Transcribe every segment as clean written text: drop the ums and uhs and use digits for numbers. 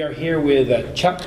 we are here with Chuck,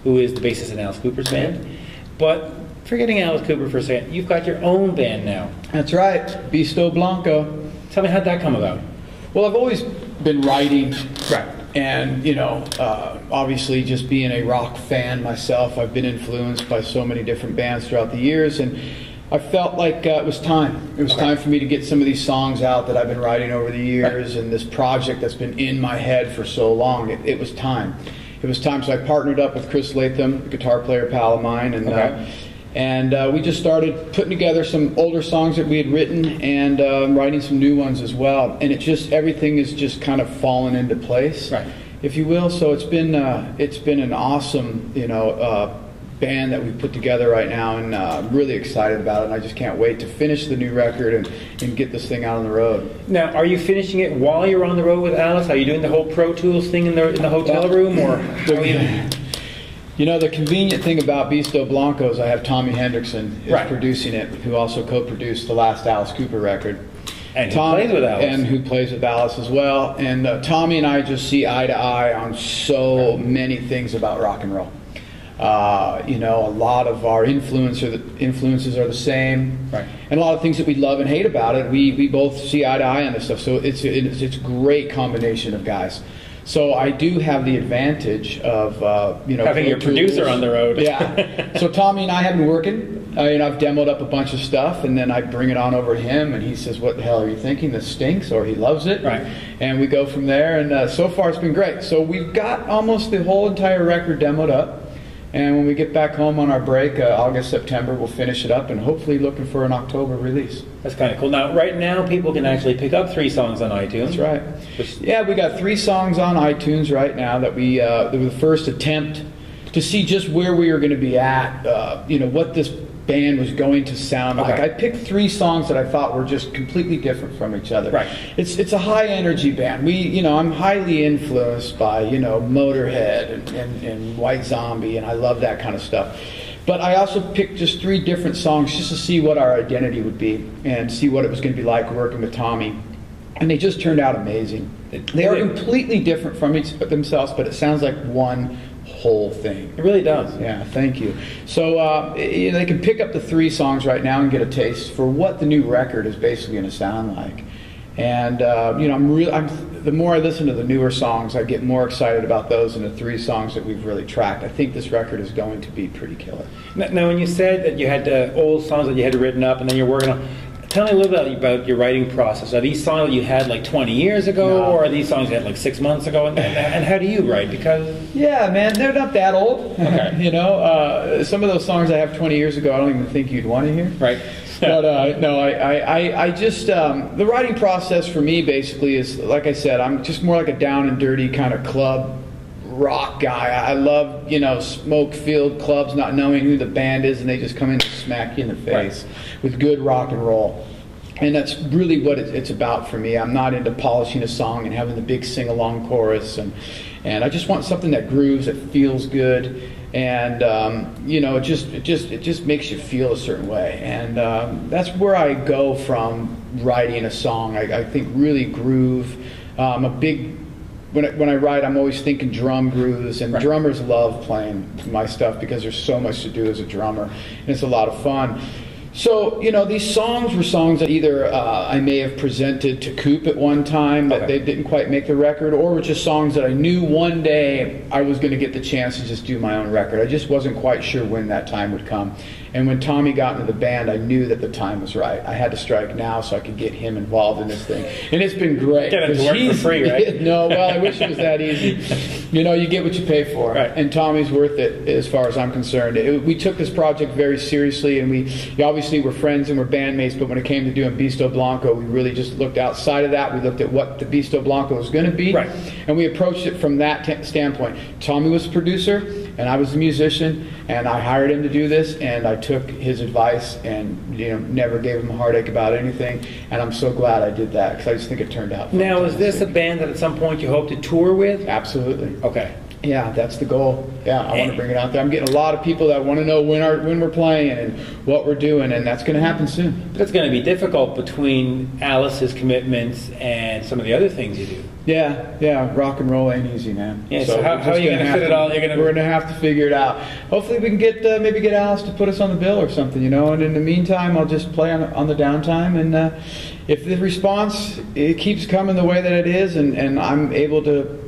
who is the bassist in Alice Cooper's band. But forgetting Alice Cooper for a second, you've got your own band now. That's right, Beasto Blanco. Tell me, how'd that come about? Well, I've always been writing. Right. And, you know, obviously just being a rock fan myself, I've been influenced by so many different bands throughout the years, and I felt like it was time. It was time for me to get some of these songs out that I've been writing over the years, and this project that's been in my head for so long. It was time. It was time, so I partnered up with Chris Latham, a guitar player pal of mine, and we just started putting together some older songs that we had written and writing some new ones as well. And it just, everything is just kind of fallen into place, if you will. So it's been an awesome, you know, band that we've put together right now, and I'm really excited about it. And I just can't wait to finish the new record and get this thing out on the road. Now, are you finishing it while you're on the road with Alice? Are you doing the whole Pro Tools thing in the hotel room, or? You know, the convenient thing about Beasto Blanco is I have Tommy Hendrickson is producing it, who also co-produced the last Alice Cooper record. And who plays with Alice. And who plays with Alice as well. And Tommy and I just see eye to eye on so many things about rock and roll. You know, a lot of our influences are the same, and a lot of things that we love and hate about it, we both see eye to eye on this stuff. So it's a great combination of guys. So I do have the advantage of you know, having your producer on the road. Yeah. So Tommy and I have been working. You know, I've demoed up a bunch of stuff, and then I bring it on over to him, and he says, "What the hell are you thinking? This stinks," or he loves it. And we go from there. And so far, it's been great. So we've got almost the whole entire record demoed up. And when we get back home on our break, August, September, we'll finish it up, and hopefully looking for an October release. That's kind of cool. Now, right now, people can actually pick up 3 songs on iTunes. That's right. Yeah, we got 3 songs on iTunes right now that we were the first attempt to see just where we were going to be at, you know, what this band was going to sound like. I picked 3 songs that I thought were just completely different from each other. It's a high energy band. You know, I'm highly influenced by, you know, Motorhead and White Zombie, and I love that kind of stuff. But I also picked just 3 different songs just to see what our identity would be and see what it was going to be like working with Tommy. And they just turned out amazing. They are completely different from themselves, but it sounds like one whole thing. It really does. Yeah, thank you. So you know, they can pick up the 3 songs right now and get a taste for what the new record is basically going to sound like. And you know, the more I listen to the newer songs, I get more excited about those than the 3 songs that we've really tracked. I think this record is going to be pretty killer. Now, when you said that you had old songs that you had written up and then you're working on, tell me a little bit about your writing process. Are these songs that you had like 20 years ago, or are these songs you had like 6 months ago? And how do you write? Because yeah, man, they're not that old. You know, some of those songs I have 20 years ago, I don't even think you'd want to hear. But no, I just the writing process for me basically is, like I said, I'm just more like a down and dirty kind of club rock guy. I love, you know, smoke-filled clubs, not knowing who the band is, and they just come in and smack you in the face with good rock and roll. And that's really what it's about for me. I'm not into polishing a song and having the big sing-along chorus, and I just want something that grooves, that feels good, and you know, it just makes you feel a certain way. And that's where I go from writing a song. I think really groove. I'm a big When I write, I'm always thinking drum grooves, and drummers love playing my stuff because there's so much to do as a drummer, and it's a lot of fun. So, you know, these songs were songs that either I may have presented to Coop at one time that they didn't quite make the record, or were just songs that I knew one day I was going to get the chance to just do my own record. I just wasn't quite sure when that time would come. And when Tommy got into the band, I knew that the time was right. I had to strike now so I could get him involved in this thing. And it's been great. Get him to work for free, right? No, well, I wish it was that easy. You know, you get what you pay for. And Tommy's worth it as far as I'm concerned. We took this project very seriously, and we obviously were friends and we're bandmates, but when it came to doing Beasto Blanco, we really just looked outside of that. We looked at what the Beasto Blanco was going to be, and we approached it from that standpoint. Tommy was the producer, and I was the musician, and I hired him to do this, and I took his advice and, you know, never gave him a heartache about anything, and I'm so glad I did that because I just think it turned out fantastic. Now, is this a band that at some point you hope to tour with? Absolutely. Okay. Yeah, that's the goal. Yeah, I want to bring it out there. I'm getting a lot of people that want to know when we're playing and what we're doing, and that's going to happen soon. But it's going to be difficult between Alice's commitments and some of the other things you do. Yeah. Rock and roll ain't easy, man. Yeah. So how are you going to fit it all? We're going to have to figure it out. Hopefully, we can get maybe get Alice to put us on the bill or something, you know. And in the meantime, I'll just play on the downtime. And if the response it keeps coming the way that it is, and I'm able to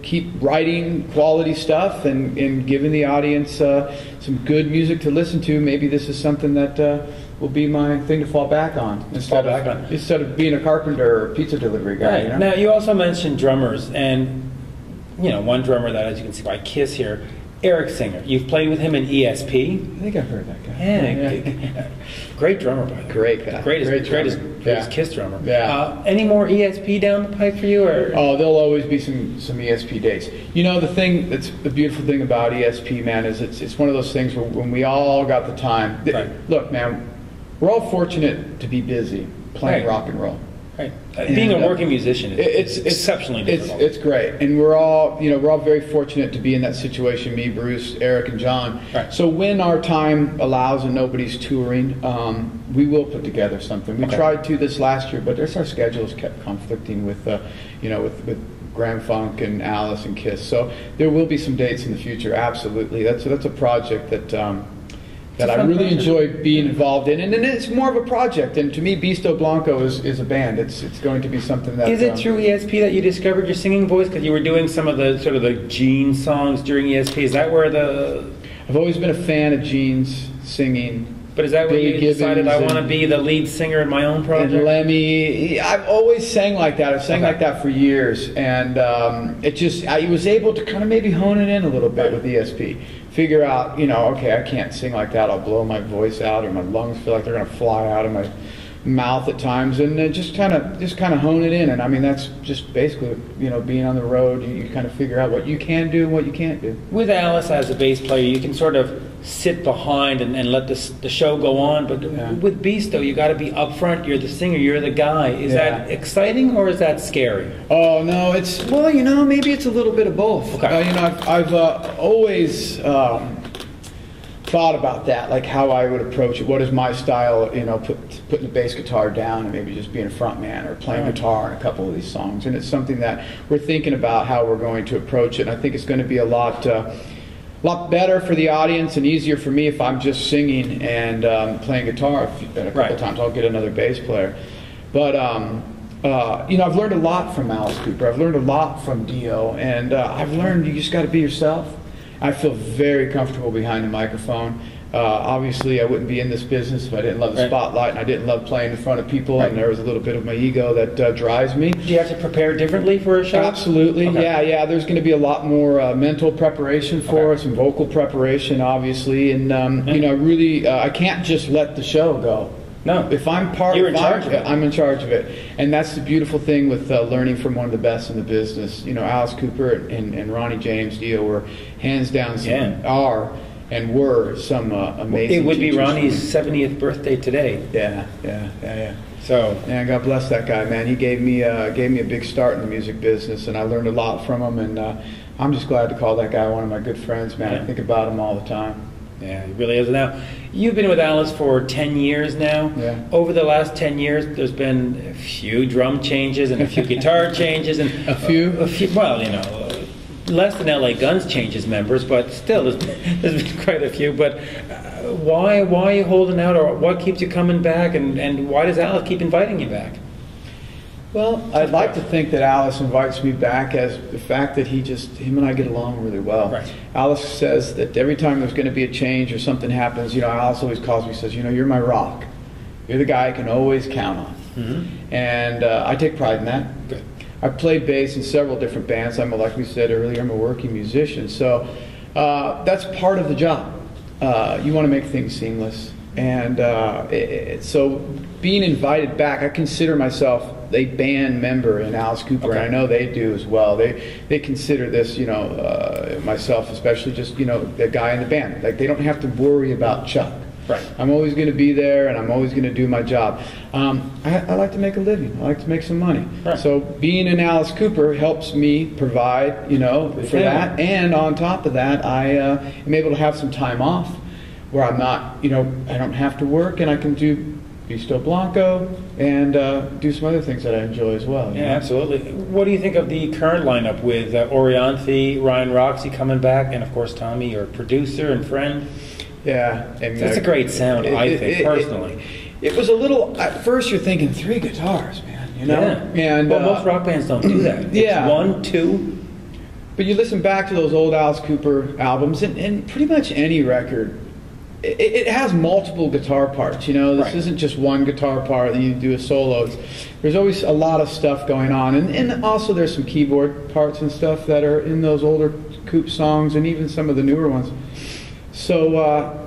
keep writing quality stuff and giving the audience some good music to listen to, maybe this is something that will be my thing to fall back on instead of being a carpenter or pizza delivery guy. Right. You know? Now, you also mentioned drummers, and one drummer that, as you can see by Kiss here, Eric Singer. You've played with him in ESP. I think I've heard that guy. Yeah. Great drummer, by the way. Great guy. Greatest Kiss drummer. Yeah. Any more ESP down the pipe for you? Or? Oh, there'll always be some ESP dates. You know, the beautiful thing about ESP, man, is it's one of those things where when we all got the time. Right. Look, man, we're all fortunate to be busy playing rock and roll. Right. Being a working musician is exceptionally difficult. It's great, and we're all very fortunate to be in that situation. Me, Bruce, Eric, and John. Right. So when our time allows and nobody's touring, we will put together something. We tried to this last year, but our schedules kept conflicting with Grand Funk and Alice and Kiss. So there will be some dates in the future. Absolutely, that's a project that I really enjoy being involved in, and it's more of a project. And to me, Beasto Blanco is a band. It's going to be something that. Is it through ESP that you discovered your singing voice? Because you were doing some of the sort of the Gene songs during ESP. Is that where I've always been a fan of Gene's singing. But is that where you decided I want to be the lead singer in my own project? And Lemmy, I've always sang like that. I've sang like that for years, and I was able to kind of maybe hone it in a little bit with ESP. Figure out, okay, I can't sing like that. I'll blow my voice out, or my lungs feel like they're going to fly out of my mouth at times, and just kind of hone it in. And I mean, that's just basically, being on the road. You kind of figure out what you can do and what you can't do. With Alice as a bass player, you can sort of sit behind and let the show go on. But with Beasto, you got to be up front. You're the singer. You're the guy. Is that exciting or is that scary? Oh no, maybe it's a little bit of both. Okay. I've always thought about that, like how I would approach it. What is my style? Putting the bass guitar down and maybe just being a front man or playing guitar in a couple of these songs. And it's something that we're thinking about how we're going to approach it. And I think it's going to be a lot better for the audience and easier for me if I'm just singing and playing guitar. And a couple times I'll get another bass player. But I've learned a lot from Alice Cooper. I've learned a lot from Dio, and I've learned you just got to be yourself. I feel very comfortable behind the microphone. Obviously, I wouldn't be in this business if I didn't love the spotlight and I didn't love playing in front of people, and there was a little bit of my ego that drives me. Do you have to prepare differently for a show? Absolutely, yeah. There's going to be a lot more mental preparation for us and vocal preparation, obviously, and really, I can't just let the show go. No. If I'm in charge of it. I'm in charge of it. And that's the beautiful thing with learning from one of the best in the business. Alice Cooper and Ronnie James Dio were hands down were some amazing It would be teachers. Ronnie's 70th birthday today. Yeah. So, God bless that guy, man. He gave me a big start in the music business, and I learned a lot from him, and I'm just glad to call that guy one of my good friends, man. I think about him all the time. Yeah, he really is. Now, you've been with Alice for 10 years now. Yeah. Over the last 10 years, there's been a few drum changes and a few guitar changes. And A few, well, less than LA Guns changes members, but still, there's been quite a few. But why are you holding out, or what keeps you coming back, and why does Alice keep inviting you back? Well, I'd like to think that Alice invites me back as the fact that him and I get along really well. Right. Alice says that every time there's going to be a change or something happens, Alice always calls me and says, you're my rock. You're the guy I can always count on. Mm-hmm. And I take pride in that. Good. I've played bass in several different bands. Like we said earlier, I'm a working musician. So that's part of the job. You want to make things seamless. And so being invited back, I consider myself a band member in Alice Cooper, and I know they do as well. They consider this, myself especially, just the guy in the band. Like, they don't have to worry about Chuck. Right. I'm always going to be there, and I'm always going to do my job. I like to make a living. I like to make some money. Right. So being in Alice Cooper helps me provide, for that. And on top of that, I am able to have some time off where I'm not, I don't have to work, and I can do Beasto Blanco, and do some other things that I enjoy as well. Yeah, absolutely. What do you think of the current lineup with Orianthi, Ryan Roxy coming back, and of course Tommy, your producer and friend? Yeah. And, that's a great sound, I think, personally. It was a little, at first you're thinking 3 guitars, man, you know? Yeah. And, well, most rock bands don't do that. Yeah. It's 1, 2. But you listen back to those old Alice Cooper albums, and pretty much any record, it has multiple guitar parts, you know? This isn't just one guitar part and you do a solo. There's always a lot of stuff going on. And also there's some keyboard parts and stuff that are in those older Coop songs and even some of the newer ones. So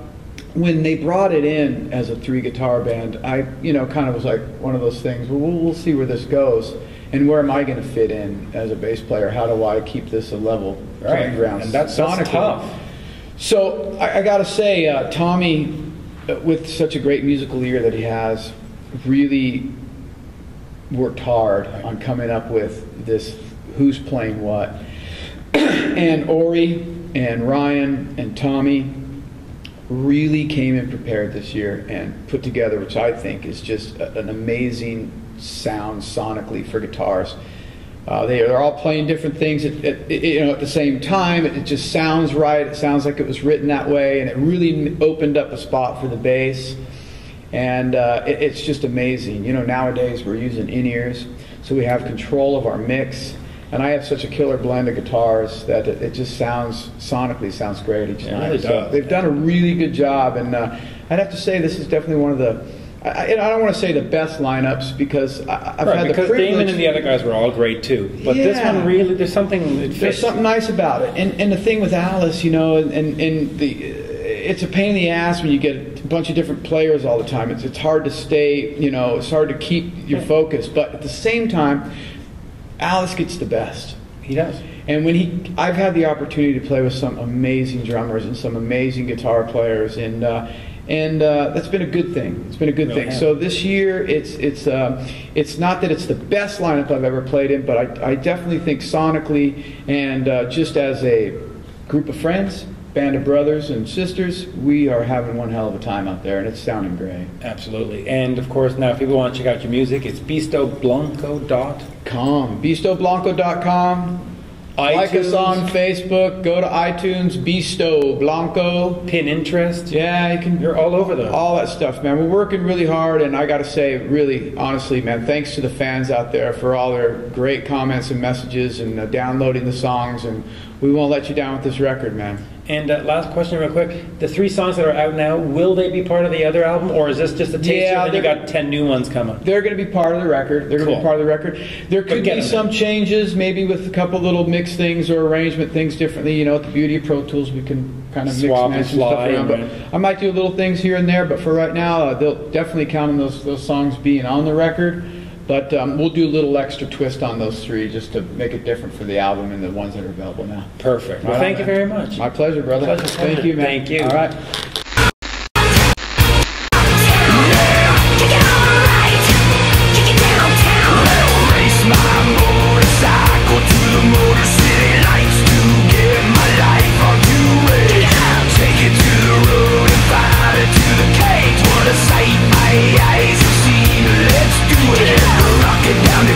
when they brought it in as a 3-guitar band, I, kind of was like one of those things, well, we'll see where this goes. And where am I going to fit in as a bass player? How do I keep this a level playing ground? And that's tough. So I got to say, Tommy, with such a great musical ear that he has, really worked hard on coming up with this who's playing what. And Ori and Ryan and Tommy really came in prepared this year and put together, which I think is just an amazing sound sonically for guitars. They're all playing different things at the same time. It just sounds right. It sounds like it was written that way, and it really opened up a spot for the bass. And it's just amazing. Nowadays we're using in-ears, so we have control of our mix. And I have such a killer blend of guitars that it just sonically sounds great each night. Really so they've done a really good job, and I'd have to say this is definitely one of the, I don't want to say the best lineups because I've had the privilege. Damon and the other guys were all great too, but this one really, there's something nice about it. And the thing with Alice, it's a pain in the ass when you get a bunch of different players all the time. It's hard to stay, it's hard to keep your focus, but at the same time, Alice gets the best. He does. And when I've had the opportunity to play with some amazing drummers and some amazing guitar players, and that's been a good thing. It's been a good thing. So this year, it's not that it's the best lineup I've ever played in, but I definitely think sonically and just as a group of friends, band of brothers and sisters, we are having one hell of a time out there, and it's sounding great. Absolutely. And of course, now if people want to check out your music, it's BeastoBlanco.com. BeastoBlanco.com. Like us on Facebook. Go to iTunes. Beasto Blanco. Pinterest. Yeah, you're all over those. All that stuff, man. We're working really hard, and I got to say, really, honestly, man, thanks to the fans out there for all their great comments and messages and downloading the songs, and we won't let you down with this record, man. And last question real quick. The 3 songs that are out now, will they be part of the other album, or is this just a taster and then you got 10 new ones coming? They're going to be part of the record. They're going to be part of the record. There could be some changes, maybe with a couple little mix things or arrangement things differently. With the beauty of Pro Tools, we can kind of swap mix and stuff around. But I might do little things here and there, but for right now, they'll definitely count on those songs being on the record. But we'll do a little extra twist on those 3 just to make it different for the album and the ones that are available now. Perfect. Well, thank you very much. My pleasure, brother. Thank you, man. Thank you. All right. Down to